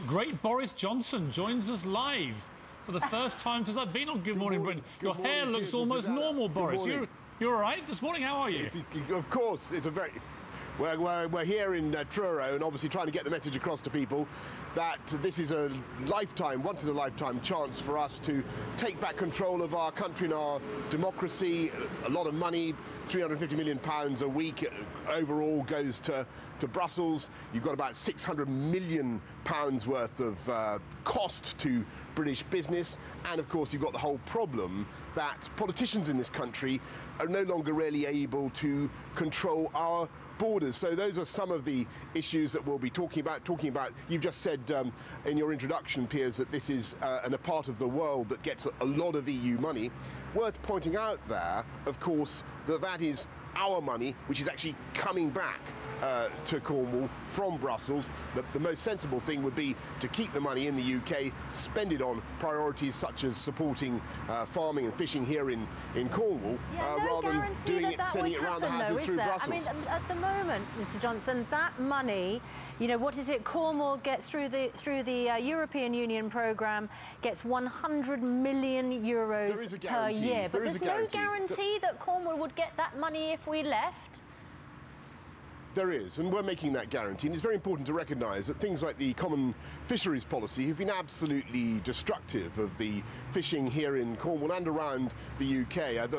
great Boris Johnson joins us live for the first time since I've been on Good Morning Britain. Your hair looks almost normal, Boris. You're all right this morning? How are you? Of course, it's a very... We're here in Truro and obviously trying to get the message across to people that this is a lifetime, once-in-a-lifetime chance for us to take back control of our country and our democracy. A lot of money, £350 million a week overall goes to Brussels. You've got about £600 million worth of cost to British business. And of course, you've got the whole problem that politicians in this country are no longer really able to control our borders. So those are some of the issues that we'll be talking about. You've just said in your introduction, Piers, that this is a part of the world that gets a lot of EU money. Worth pointing out there, of course, that is our money, which is actually coming back to Cornwall from Brussels. The most sensible thing would be to keep the money in the UK, spend it on priorities such as supporting farming and fishing here in Cornwall, rather than sending it around the houses through Brussels. I mean, at the moment, Mr. Johnson, that money, you know, what is it? Cornwall gets through the European Union programme, gets 100 million euros per year, but there's no guarantee that Cornwall would get that money if we left. There is, and we're making that guarantee. And it's very important to recognise that things like the common fisheries policy have been absolutely destructive of the fishing here in Cornwall and around the UK.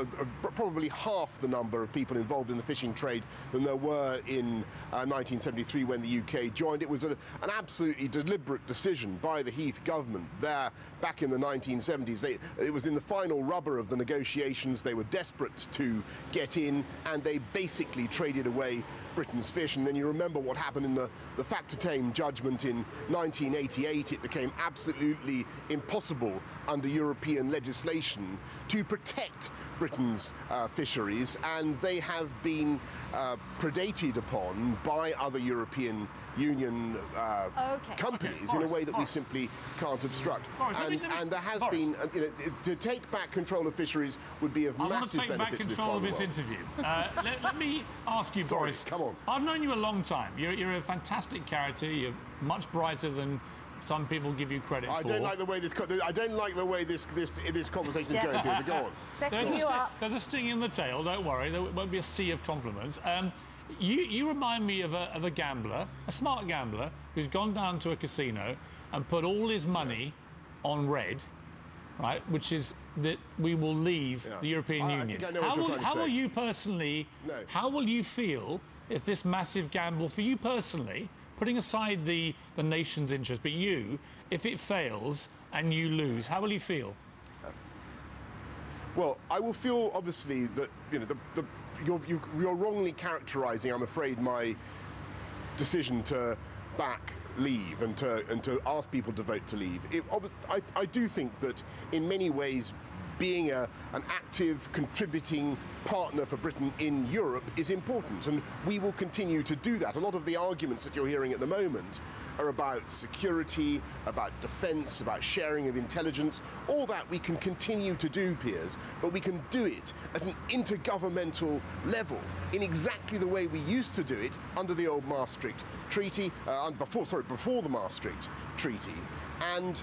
Probably half the number of people involved in the fishing trade than there were in 1973 when the UK joined. It was an absolutely deliberate decision by the Heath government there back in the 1970s. It was in the final rubber of the negotiations. They were desperate to get in, and they basically traded away Britain's fish. And then you remember what happened in the Factor-Tame judgment in 1988. It became absolutely impossible under European legislation to protect Britain's fisheries, and they have been predated upon by other European Union companies in a way that we simply can't obstruct. Boris, and there has been, you know, to take back control of fisheries would be of massive benefit to this part of the world. I want to take back control of this interview. Let me ask you, Sorry, Boris. Come on. I've known you a long time. You're a fantastic character. You're much brighter than some people give you credit for. I don't like the way this conversation is going, Peter. Go on. Setting you up. There's a sting in the tail. Don't worry. There won't be a sea of compliments. You remind me of a gambler, a smart gambler, who's gone down to a casino and put all his money on red, right? Which is that we will leave the European Union. I think I know what you're trying to say. How will you personally? No. How will you feel if this massive gamble for you personally, putting aside the nation's interest, but you, if it fails and you lose, how will you feel? Well, I will feel, obviously, that, you know, you're wrongly characterising, I'm afraid, my decision to back leave and to ask people to vote to leave. I do think that, in many ways, being an active, contributing partner for Britain in Europe is important, and we will continue to do that. A lot of the arguments that you're hearing at the moment are about security, about defence, about sharing of intelligence. All that we can continue to do, Piers, but we can do it at an intergovernmental level in exactly the way we used to do it under the old Maastricht Treaty, before the Maastricht Treaty. And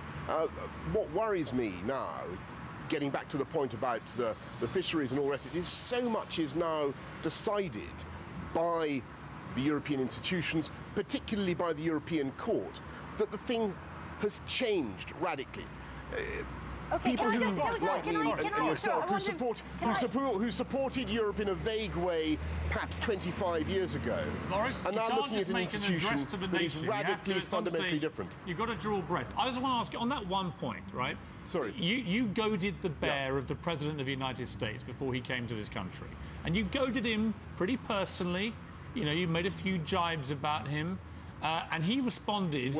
what worries me now, getting back to the point about the fisheries and all the rest of it, is so much is now decided by the European institutions, particularly by the European Court, that the thing has changed radically. People who, like me and yourself, who supported Europe in a vague way perhaps 25 years ago, Boris, are now looking at an institution that is radically, fundamentally different. You've got to draw breath. I just want to ask you, on that one point, right? Sorry. You goaded the bear of the President of the United States before he came to this country. And you goaded him pretty personally. You know, you made a few jibes about him. And he responded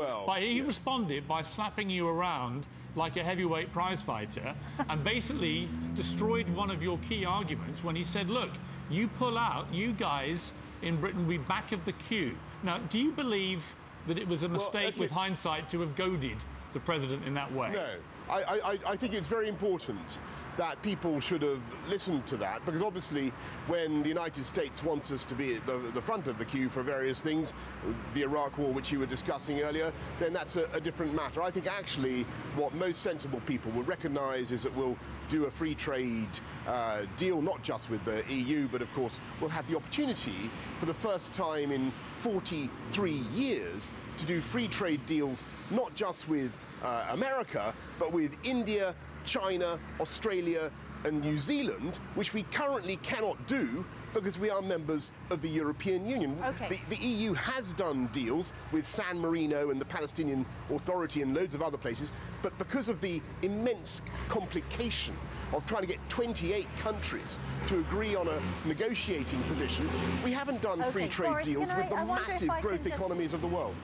by slapping you around like a heavyweight prize fighter and basically destroyed one of your key arguments when he said, look, you pull out, you guys in Britain will be back of the queue. Now, do you believe that it was a mistake with hindsight to have goaded the President in that way? No. I think it's very important that people should have listened to that, because obviously when the United States wants us to be at the front of the queue for various things, the Iraq war which you were discussing earlier, then that's a different matter. I think actually what most sensible people will recognise is that we'll do a free trade deal, not just with the EU, but of course we'll have the opportunity for the first time in 43 years to do free trade deals not just with America, but with India, China, Australia and New Zealand, which we currently cannot do because we are members of the European Union. Okay. The EU has done deals with San Marino and the Palestinian Authority and loads of other places, but because of the immense complication of trying to get 28 countries to agree on a negotiating position, we haven't done free trade Boris, deals with the massive growth economies of the world.